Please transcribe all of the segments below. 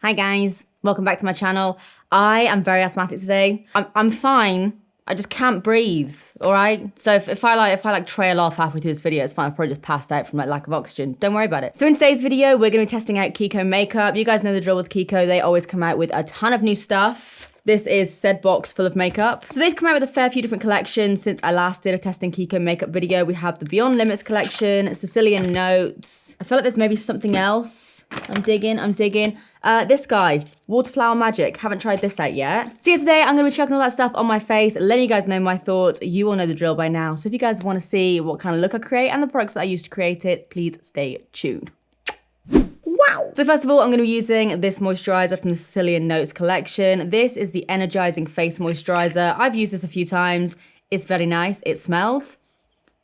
Hi guys, welcome back to my channel. I am very asthmatic today. I'm fine. I just can't breathe, all right? So if I trail off halfway through this video, it's fine. I've probably just passed out from lack of oxygen. Don't worry about it. So in today's video, we're gonna be testing out Kiko makeup. You guys know the drill with Kiko. They always come out with a ton of new stuff. This is said box full of makeup. So they've come out with a fair few different collections since I last did a testing Kiko makeup video. We have the Beyond Limits collection, Sicilian Notes. I feel like there's maybe something else. I'm digging. This guy, Waterflower Magic. Haven't tried this out yet. So yeah, today I'm gonna be chucking all that stuff on my face, letting you guys know my thoughts. You all know the drill by now. So if you guys wanna see what kind of look I create and the products that I use to create it, please stay tuned. Wow. So first of all, I'm going to be using this moisturizer from the Sicilian Notes collection. This is the Energizing Face Moisturizer. I've used this a few times. It's very nice. It smells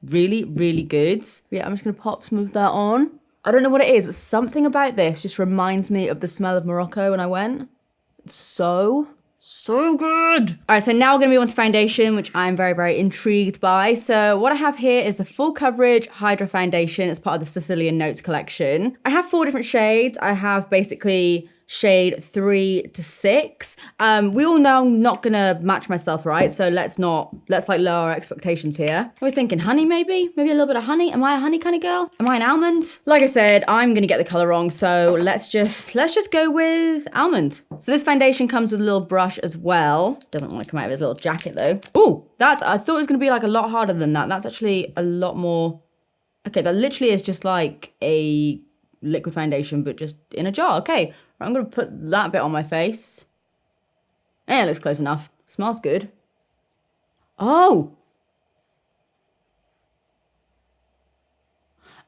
really, really good. Yeah, I'm just going to pop some of that on. I don't know what it is, but something about this just reminds me of the smell of Morocco when I went. It's so good. All right, so now we're gonna move on to foundation, which I'm very, very intrigued by. So what I have here is the Full Coverage Hydra Foundation as part of the Sicilian Notes collection. I have 4 different shades. I have basically shade 3 to 6. We all know I'm not gonna match myself, right? So let's like lower our expectations here. We're thinking honey, maybe a little bit of honey. Am I a honey kind of girl? Am I an almond? Like I said, I'm gonna get the color wrong. So let's just go with almond. So this foundation comes with a little brush as well. Doesn't want to come out of his little jacket though. Ooh, I thought it was gonna be like a lot harder than that. That's actually a lot more. Okay, that literally is just like a liquid foundation, but just in a jar. Okay. I'm gonna put that bit on my face. Yeah, it looks close enough. Smells good. Oh!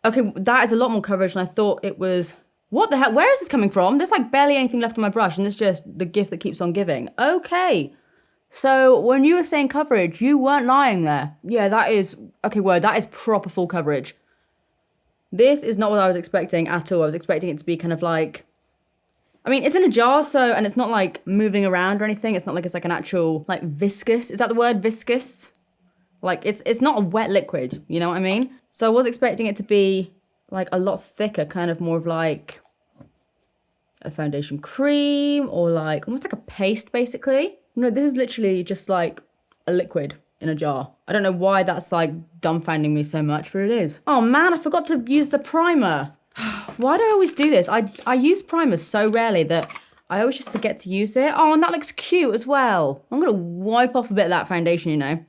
Okay, that is a lot more coverage than I thought it was. What the hell? Where is this coming from? There's like barely anything left on my brush and it's just the gift that keeps on giving. Okay. So when you were saying coverage, you weren't lying there. Yeah, that is, okay, whoa, that is proper full coverage. This is not what I was expecting at all. I was expecting it to be kind of like, I mean, it's in a jar, so, and it's not like moving around or anything. It's not like it's like an actual, like viscous. Is that the word, viscous? Like it's not a wet liquid, you know what I mean? So I was expecting it to be like a lot thicker, kind of more of like a foundation cream or like almost like a paste basically. No, this is literally just like a liquid in a jar. I don't know why that's like dumbfounding me so much, but it is. Oh man, I forgot to use the primer. Why do I always do this? I use primers so rarely that I always just forget to use it. Oh, and that looks cute as well. I'm gonna wipe off a bit of that foundation, you know.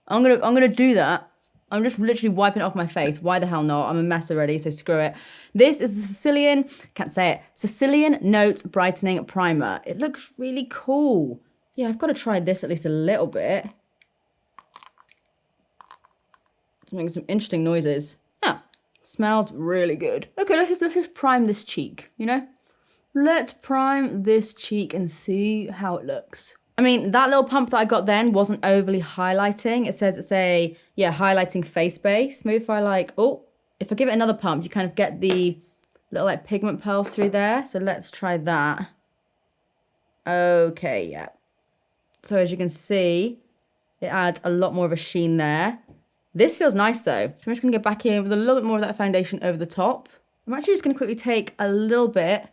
I'm gonna do that. I'm just literally wiping it off my face. Why the hell not? I'm a mess already, so screw it. This is the Sicilian Notes Brightening Primer. It looks really cool. Yeah, I've got to try this at least a little bit. It's making some interesting noises. Yeah. Smells really good. Okay, let's just prime this cheek, you know? Let's prime this cheek and see how it looks. I mean, that little pump that I got then wasn't overly highlighting. It says it's a, yeah, highlighting face base. Maybe if I give it another pump, you kind of get the little like pigment pearls through there. So let's try that. Okay, yeah. So as you can see, it adds a lot more of a sheen there. This feels nice though. So I'm just gonna get back in with a little bit more of that foundation over the top. I'm actually just gonna quickly take a little bit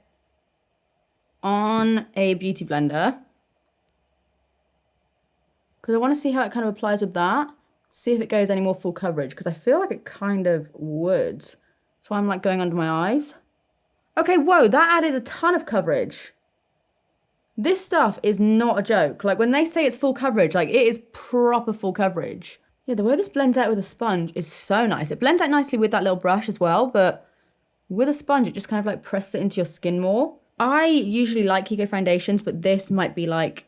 on a beauty blender because I wanna see how it kind of applies with that. See if it goes any more full coverage because I feel like it kind of would. So I'm like going under my eyes. Okay, whoa, that added a ton of coverage. This stuff is not a joke. Like when they say it's full coverage, like it is proper full coverage. Yeah, the way this blends out with a sponge is so nice. It blends out nicely with that little brush as well, but with a sponge, it just kind of like presses it into your skin more. I usually like Kiko foundations, but this might be like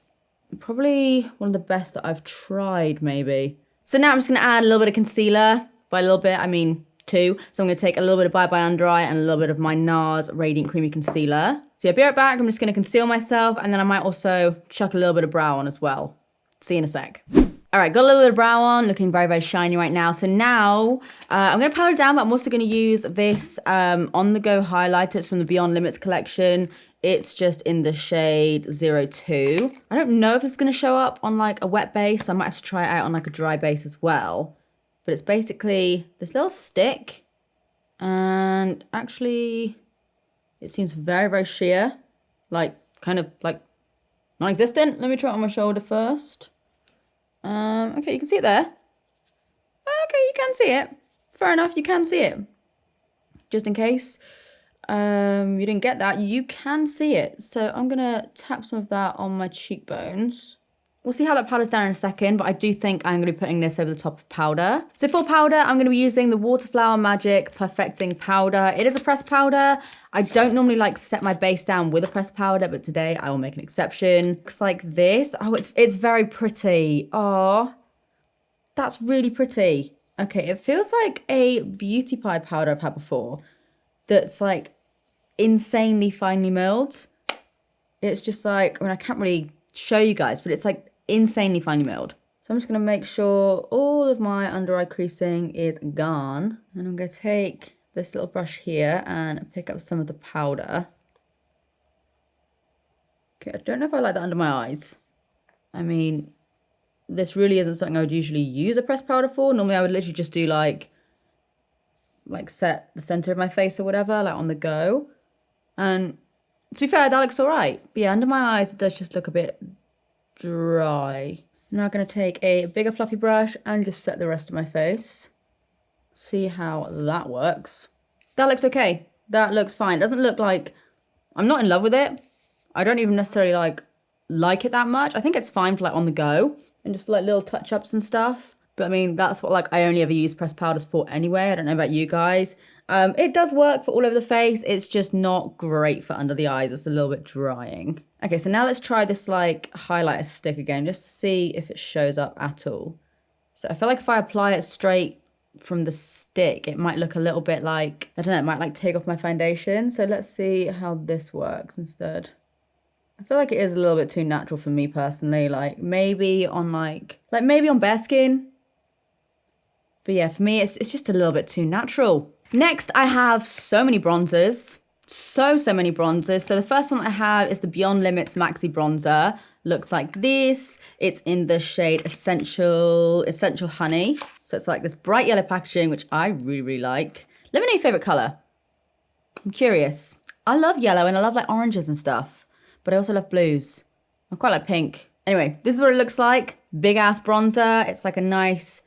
probably one of the best that I've tried maybe. So now I'm just gonna add a little bit of concealer. By a little bit, I mean 2. So I'm gonna take a little bit of Bye Bye Under Eye and a little bit of my NARS Radiant Creamy Concealer. So yeah, be right back. I'm just gonna conceal myself and then I might also chuck a little bit of brow on as well. See you in a sec. All right, got a little bit of brow on, looking very, very shiny right now. So now I'm gonna powder down, but I'm also gonna use this on-the-go highlighter. It's from the Beyond Limits collection. It's just in the shade 02. I don't know if it's gonna show up on like a wet base. So I might have to try it out on like a dry base as well. But it's basically this little stick. And actually, it seems very, very sheer. Like kind of like non-existent. Let me try it on my shoulder first. Okay, you can see it there. Okay, you can see it. Fair enough, you can see it. Just in case you didn't get that, you can see it. So I'm gonna tap some of that on my cheekbones. We'll see how that powder's down in a second, but I do think I'm gonna be putting this over the top of powder. So for powder, I'm gonna be using the Waterflower Magic Perfecting Powder. It is a pressed powder. I don't normally like set my base down with a pressed powder, but today I will make an exception. Looks like this. Oh, it's very pretty. Oh, that's really pretty. Okay, it feels like a beauty pie powder I've had before that's like insanely finely milled. It's just like, I mean, I can't really show you guys, but it's like insanely finely milled. So I'm just gonna make sure all of my under eye creasing is gone. And I'm gonna take this little brush here and pick up some of the powder. Okay, I don't know if I like that under my eyes. I mean, this really isn't something I would usually use a pressed powder for. Normally I would literally just do like set the center of my face or whatever, like on the go. And to be fair, that looks all right. But yeah, under my eyes, it does just look a bit dry. Now I'm gonna take a bigger fluffy brush and just set the rest of my face. See how that works. That looks okay. That looks fine. It doesn't look like, I'm not in love with it. I don't even necessarily like it that much. I think it's fine for like on the go and just for like little touch-ups and stuff. But I mean, that's what like I only ever use pressed powders for anyway. I don't know about you guys. It does work for all over the face. It's just not great for under the eyes. It's a little bit drying. Okay, so now let's try this like highlighter stick again, just to see if it shows up at all. So I feel like if I apply it straight from the stick, it might look a little bit like, I don't know, it might like take off my foundation. So let's see how this works instead. I feel like it is a little bit too natural for me personally. Like maybe on maybe on bare skin. But yeah, for me, it's just a little bit too natural. Next, I have so many bronzers. So many bronzers. So the first one I have is the Beyond Limits Maxi Bronzer. Looks like this. It's in the shade Essential Honey. So it's like this bright yellow packaging, which I really like. Let me know your favorite color. I'm curious. I love yellow and I love like oranges and stuff, but I also love blues. I quite like pink. Anyway, this is what it looks like. Big ass bronzer. It's like a nice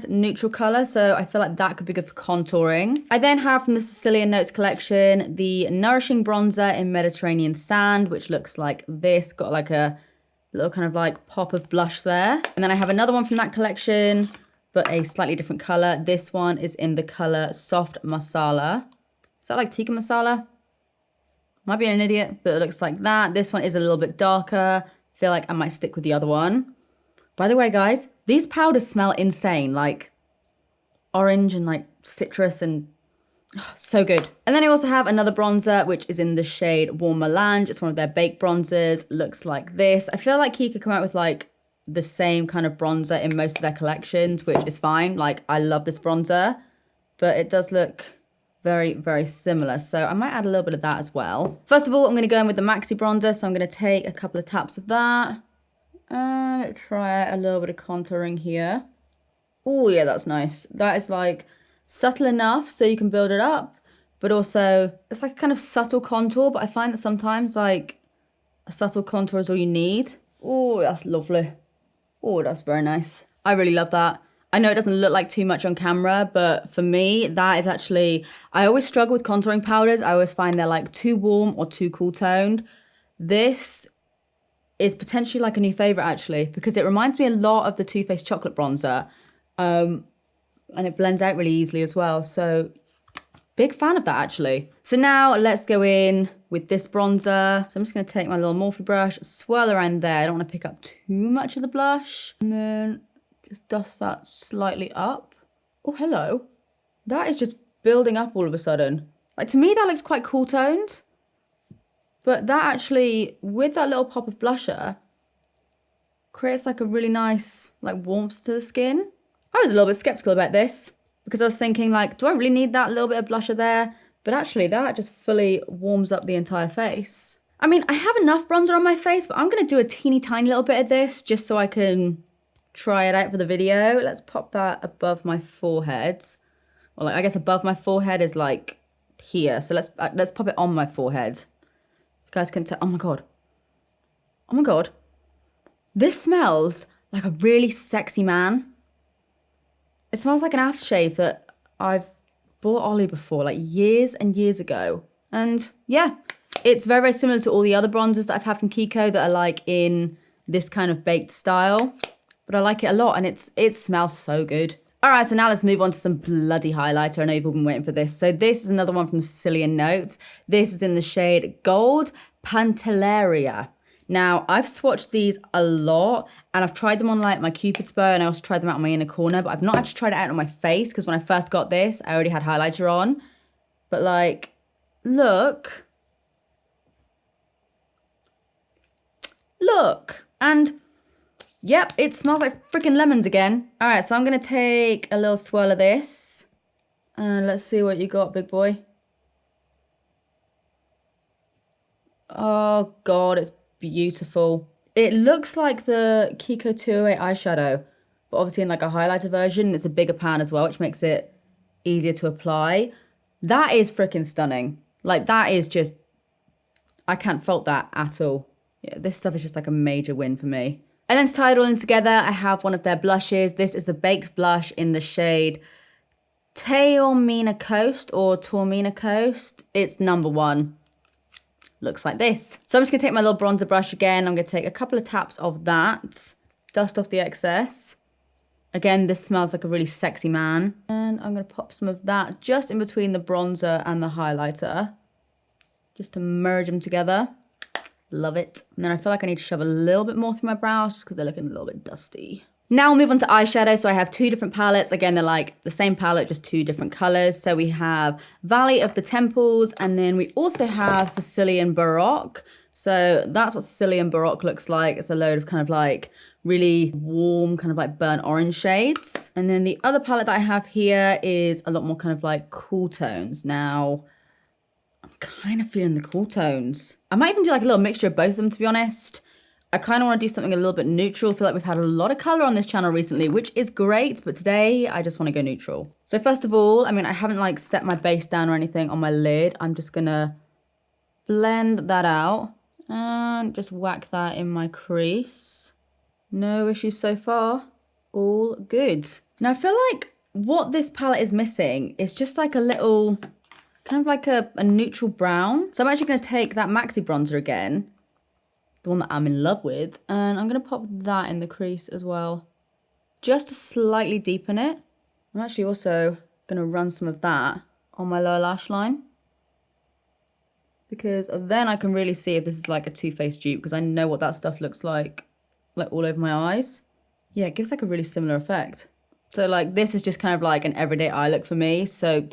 neutral color, so I feel like that could be good for contouring. I then have from the Sicilian Notes collection, the Nourishing Bronzer in Mediterranean Sand, which looks like this. Got like a little kind of like pop of blush there. And then I have another one from that collection, but a slightly different color. This one is in the color Soft Masala. Is that like tikka masala? Might be an idiot, but it looks like that. This one is a little bit darker. I feel like I might stick with the other one. By the way, guys, these powders smell insane, like orange and like citrus and so good. And then I also have another bronzer, which is in the shade Warm Melange. It's one of their baked bronzers. Looks like this. I feel like Kiko come out with like the same kind of bronzer in most of their collections, which is fine. Like I love this bronzer, but it does look very similar. So I might add a little bit of that as well. First of all, I'm gonna go in with the Maxi Bronzer. So I'm gonna take a couple of taps of that. And try a little bit of contouring here. Oh yeah, that's nice. That is like subtle enough so you can build it up, but also it's like a kind of subtle contour, but I find that sometimes like a subtle contour is all you need. Oh, that's lovely. Oh, that's very nice. I really love that. I know it doesn't look like too much on camera, but for me, that is actually, I always struggle with contouring powders. I always find they're like too warm or too cool toned. This is potentially like a new favorite actually, because it reminds me a lot of the Too Faced chocolate bronzer, and it blends out really easily as well. So big fan of that actually. So now let's go in with this bronzer. So I'm just gonna take my little Morphe brush, swirl around there. I don't wanna pick up too much of the blush, and then just dust that slightly up. Oh, hello. That is just building up all of a sudden. Like to me, that looks quite cool toned. But that actually, with that little pop of blusher, creates like a really nice like warmth to the skin. I was a little bit skeptical about this because I was thinking like, do I really need that little bit of blusher there? But actually that just fully warms up the entire face. I mean, I have enough bronzer on my face, but I'm gonna do a teeny tiny little bit of this just so I can try it out for the video. Let's pop that above my forehead. Or like, I guess above my forehead is like here. So let's pop it on my forehead. You guys can tell, oh my God, Oh my God. This smells like a really sexy man. It smells like an aftershave that I've bought Ollie before, like years and years ago. And yeah, it's very, very similar to all the other bronzers that I've had from Kiko that are like in this kind of baked style. But I like it a lot and it smells so good. All right, so now let's move on to some bloody highlighter. I know you've all been waiting for this. So this is another one from Sicilian Notes. This is in the shade Gold Pantelleria. Now, I've swatched these a lot and I've tried them on like my Cupid's bow and I also tried them out on my inner corner, but I've not actually tried it out on my face because when I first got this, I already had highlighter on. But like, look. And yep, it smells like freaking lemons again. All right, so I'm gonna take a little swirl of this and let's see what you got, big boy. Oh God, it's beautiful. It looks like the Kiko 208 eyeshadow, but obviously in like a highlighter version. It's a bigger pan as well, which makes it easier to apply. That is freaking stunning. Like that is just, I can't fault that at all. Yeah, this stuff is just like a major win for me. And then to tie it all in together, I have one of their blushes. This is a baked blush in the shade Taormina Coast or Taormina Coast. It's number 1. Looks like this. So I'm just gonna take my little bronzer brush again. I'm gonna take a couple of taps of that, dust off the excess. Again, this smells like a really sexy man. And I'm gonna pop some of that just in between the bronzer and the highlighter, just to merge them together. Love it. And then I feel like I need to shove a little bit more through my brows just because they're looking a little bit dusty. Now we'll move on to eyeshadow. So I have 2 different palettes. Again, they're like the same palette, just 2 different colors. So we have Valley of the Temples, and then we also have Sicilian Baroque. So that's what Sicilian Baroque looks like. It's a load of kind of like really warm, kind of like burnt orange shades. And then the other palette that I have here is a lot more kind of like cool tones. Now, I'm kind of feeling the cool tones. I might even do like a little mixture of both of them, to be honest. I kind of want to do something a little bit neutral. I feel like we've had a lot of color on this channel recently, which is great, but today I just want to go neutral. So first of all, I mean, I haven't like set my base down or anything on my lid. I'm just gonna blend that out and just whack that in my crease. No issues so far. All good. Now I feel like what this palette is missing is just like a little, kind of like a neutral brown. So I'm actually gonna take that Maxi bronzer again, the one that I'm in love with, and I'm gonna pop that in the crease as well, just to slightly deepen it. I'm actually also gonna run some of that on my lower lash line, because then I can really see if this is like a Too Faced dupe, because I know what that stuff looks like all over my eyes. Yeah, it gives like a really similar effect. So like this is just kind of like an everyday eye look for me, so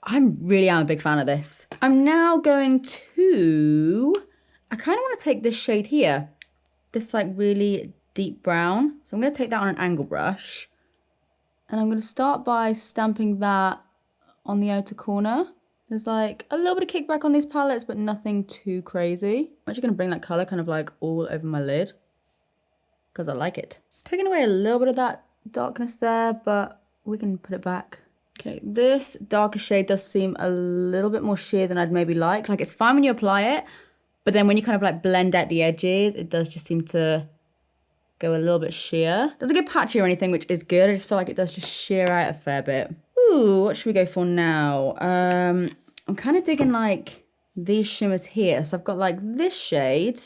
I really am a big fan of this. I'm now going to, I kind of want to take this shade here, this like really deep brown. So I'm going to take that on an angle brush and I'm going to start by stamping that on the outer corner. There's like a little bit of kickback on these palettes, but nothing too crazy. I'm actually going to bring that color kind of like all over my lid because I like it. It's taking away a little bit of that darkness there, but we can put it back. Okay, this darker shade does seem a little bit more sheer than I'd maybe like. Like it's fine when you apply it, but then when you kind of like blend out the edges, it does just seem to go a little bit sheer. Doesn't get patchy or anything, which is good. I just feel like it does just sheer out a fair bit. Ooh, what should we go for now? I'm kind of digging like these shimmers here. So I've got like this shade.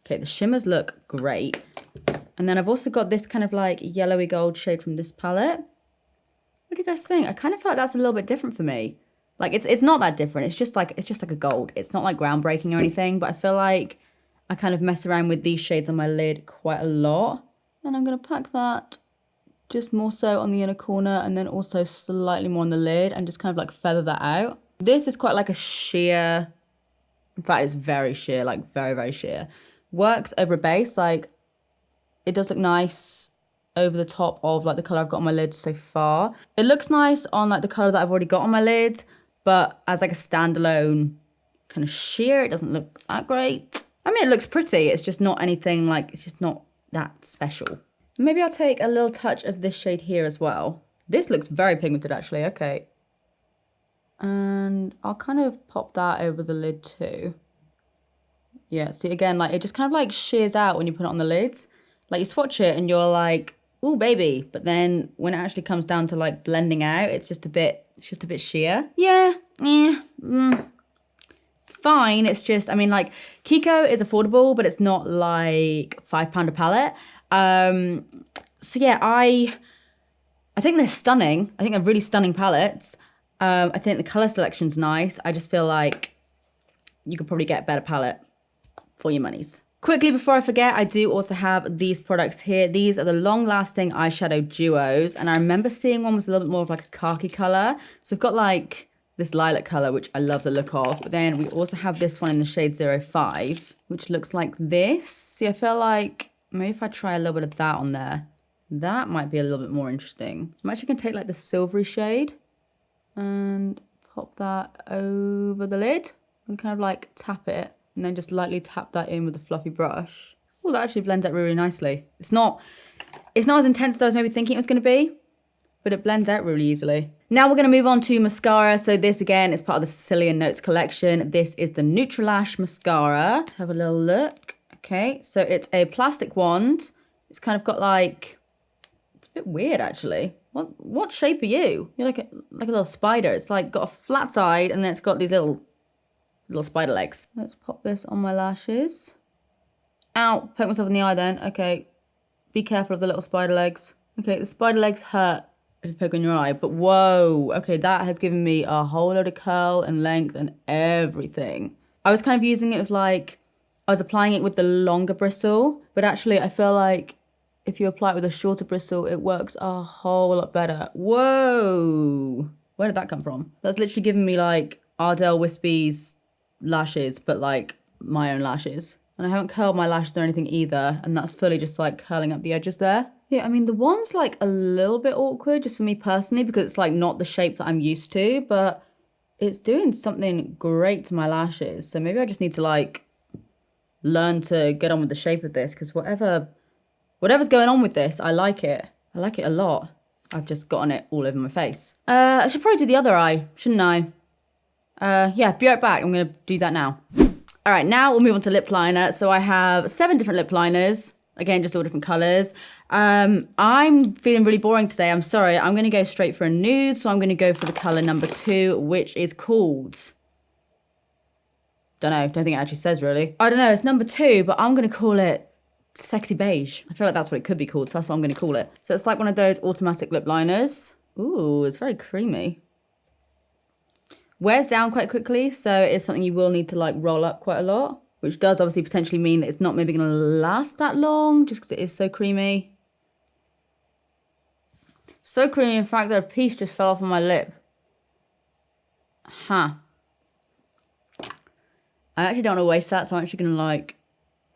Okay, the shimmers look great. And then I've also got this kind of like yellowy gold shade from this palette. What do you guys think? I kind of feel like that's a little bit different for me. Like it's not that different. It's just like a gold. It's not like groundbreaking or anything, but I feel like I kind of mess around with these shades on my lid quite a lot. And I'm gonna pack that just more so on the inner corner and then also slightly more on the lid and just kind of like feather that out. This is quite like a sheer, in fact it's very sheer, like very, very sheer. Works over a base, like it does look nice over the top of like the color I've got on my lid so far. It looks nice on like the color that I've already got on my lid, but as like a standalone kind of sheer, it doesn't look that great. I mean, it looks pretty. It's just not anything like, it's just not that special. Maybe I'll take a little touch of this shade here as well. This looks very pigmented actually, okay. And I'll kind of pop that over the lid too. Yeah, see again, like it just kind of like shears out when you put it on the lids. Like you swatch it and you're like, ooh, baby. But then when it actually comes down to like blending out, it's just a bit sheer. Yeah, it's fine. It's just, I mean, like Kiko is affordable, but it's not like £5 a palette. So yeah, I think they're stunning. I think they're really stunning palettes. I think the color selection's nice. I just feel like you could probably get a better palette for your monies. Quickly, before I forget, I do also have these products here. These are the long-lasting eyeshadow duos. And I remember seeing one was a little bit more of like a khaki color. So I've got like this lilac color, which I love the look of. But then we also have this one in the shade 05, which looks like this. See, I feel like maybe if I try a little bit of that on there, that might be a little bit more interesting. I'm actually gonna take like the silvery shade and pop that over the lid and kind of like tap it. And then just lightly tap that in with a fluffy brush. Oh, that actually blends out really nicely. It's not as intense as I was maybe thinking it was gonna be, but it blends out really easily. Now we're gonna move on to mascara. So this again is part of the Sicilian Notes collection. This is the Nutrilash mascara. Let's have a little look. Okay, so it's a plastic wand. It's kind of got like, it's a bit weird actually. What shape are you? You're like a little spider. It's like got a flat side and then it's got these little spider legs. Let's pop this on my lashes. Ow, poke myself in the eye then. Okay, be careful of the little spider legs. Okay, the spider legs hurt if you poke in your eye, but whoa. Okay, that has given me a whole load of curl and length and everything. I was kind of using it with like, I was applying it with the longer bristle, but actually I feel like if you apply it with a shorter bristle, it works a whole lot better. Whoa, where did that come from? That's literally giving me like Ardell Wispy's lashes, but like my own lashes. And I haven't curled my lashes or anything either, and that's fully just like curling up the edges there. Yeah, I mean the one's like a little bit awkward just for me personally because it's like not the shape that I'm used to, but it's doing something great to my lashes. So maybe I just need to like learn to get on with the shape of this, because whatever's going on with this, I like it. I like it a lot. I've just gotten it all over my face. I should probably do the other eye, shouldn't I? Yeah, be right back. I'm gonna do that now. All right, now we'll move on to lip liner. So I have 7 different lip liners. Again, just all different colors. I'm feeling really boring today. I'm sorry. I'm gonna go straight for a nude. So I'm gonna go for the color number 2, which is called, don't think it actually says really. I don't know, it's number 2, but I'm gonna call it Sexy Beige. I feel like that's what it could be called, so that's what I'm gonna call it. So it's like one of those automatic lip liners. Ooh, it's very creamy. Wears down quite quickly, so it's something you will need to like roll up quite a lot, which does obviously potentially mean that it's not maybe gonna last that long just because it is so creamy. So creamy, in fact, that a piece just fell off on my lip. Huh. I actually don't want to waste that, so I'm actually gonna like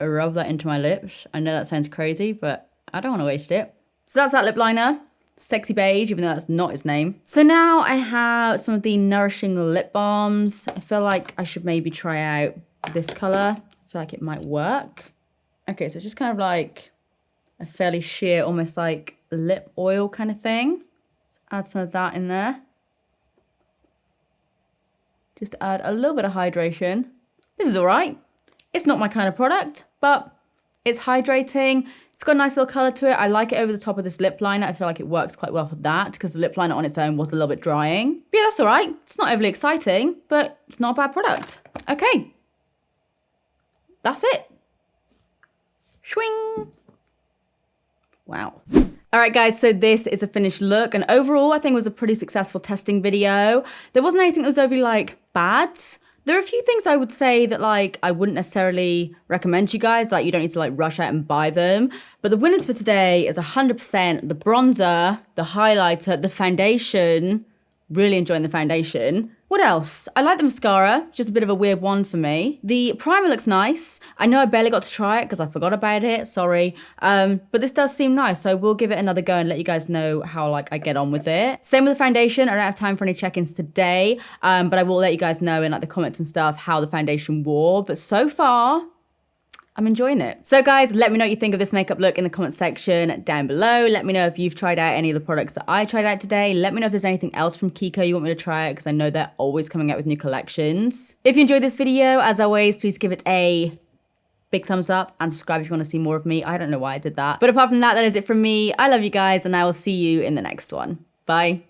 rub that into my lips. I know that sounds crazy, but I don't want to waste it. So that's that lip liner. Sexy Beige, even though that's not its name. So now I have some of the Nourishing Lip Balms. I feel like I should maybe try out this color. I feel like it might work. Okay, so it's just kind of like a fairly sheer, almost like lip oil kind of thing. Let's add some of that in there. Just to add a little bit of hydration. This is all right. It's not my kind of product, but it's hydrating. It's got a nice little color to it. I like it over the top of this lip liner. I feel like it works quite well for that because the lip liner on its own was a little bit drying. But yeah, that's all right. It's not overly exciting, but it's not a bad product. Okay. That's it. Swing. Wow. All right, guys, so this is a finished look. And overall, I think it was a pretty successful testing video. There wasn't anything that was overly like bad. There are a few things I would say that like I wouldn't necessarily recommend to you guys, like you don't need to like rush out and buy them. But the winners for today is 100% the bronzer, the highlighter, the foundation. Really enjoying the foundation. What else? I like the mascara, just a bit of a weird one for me. The primer looks nice. I know I barely got to try it because I forgot about it, sorry. But this does seem nice, so we'll give it another go and let you guys know how like I get on with it. Same with the foundation, I don't have time for any check-ins today, but I will let you guys know in like the comments and stuff how the foundation wore. But so far, I'm enjoying it. So guys, let me know what you think of this makeup look in the comment section down below. Let me know if you've tried out any of the products that I tried out today. Let me know if there's anything else from Kiko you want me to try out, because I know they're always coming out with new collections. If you enjoyed this video, as always, please give it a big thumbs up and subscribe if you want to see more of me. I don't know why I did that. But apart from that, that is it from me. I love you guys, and I will see you in the next one. Bye.